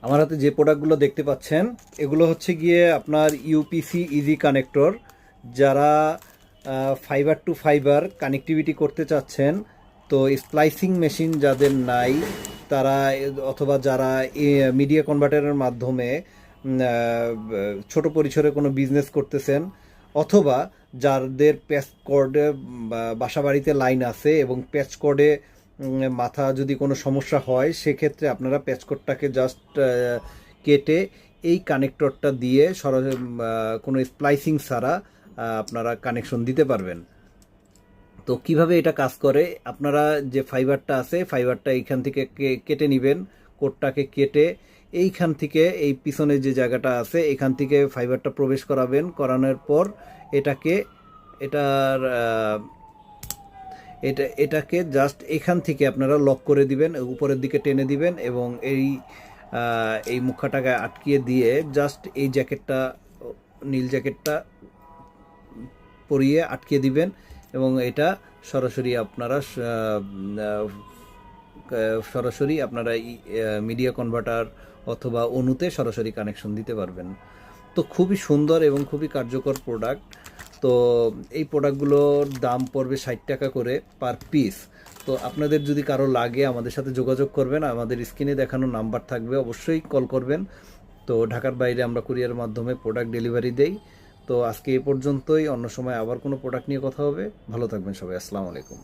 আমার হাতে যে প্রোডাক্টগুলো দেখতে পাচ্ছেন এগুলো হচ্ছে গিয়ে আপনার ইউপিসি ইজি কানেক্টর। যারা ফাইবার টু ফাইবার কানেক্টিভিটি করতে চাচ্ছেন, তো স্প্লাইসিং মেশিন যাদের নাই তারা, অথবা যারা মিডিয়া কনভার্টারের মাধ্যমে ছোট পরিসরে কোনো বিজনেস করতেছেন, অথবা যাদের প্যাচ কর্ডে বাসা বাড়িতে লাইন আছে এবং প্যাচ কর্ডে মাথা যদি কোনো সমস্যা হয়, সেক্ষেত্রে আপনারা প্যাচ কর্ডটাকে জাস্ট কেটে এই কানেক্টরটা দিয়ে কোনো স্প্লাইসিং ছাড়া আপনারা কানেকশন দিতে পারবেন। তো কিভাবে এটা কাজ করে, আপনারা যে ফাইবারটা আছে ফাইবারটা এইখান থেকে কেটে নেবেন, কোডটাকে কেটে এইখান থেকে এই পিছনে যে জায়গাটা আছে এখান থেকে ফাইবারটা প্রবেশ করাবেন। করানোর পর এটাকে এটার এটাকে জাস্ট এখান থেকে আপনারা লক করে দিবেন, উপরের দিকে টেনে দিবেন এবং এই মুখাটাকে আটকিয়ে দিয়ে জাস্ট এই জ্যাকেটটা, নীল জ্যাকেটটা পরিয়ে আটকিয়ে দিবেন এবং এটা সরাসরি আপনারা মিডিয়া কনভার্টার অথবা অনুতে সরাসরি কানেকশন দিতে পারবেন। তো খুবই সুন্দর এবং খুবই কার্যকর প্রোডাক্ট। তো এই প্রোডাক্টগুলোর দাম পড়বে 60 টাকা করে পার পিস। তো আপনাদের যদি কারো লাগে আমাদের সাথে যোগাযোগ করবেন, আমাদের স্ক্রিনে দেখানো নাম্বার থাকবে, অবশ্যই কল করবেন। তো ঢাকার বাইরে আমরা কুরিয়ারের মাধ্যমে প্রোডাক্ট ডেলিভারি দেই। তো আজকে এই পর্যন্তই, অন্য সময় আবার কোনো প্রোডাক্ট নিয়ে কথা হবে। ভালো থাকবেন সবাই, আসসালামু আলাইকুম।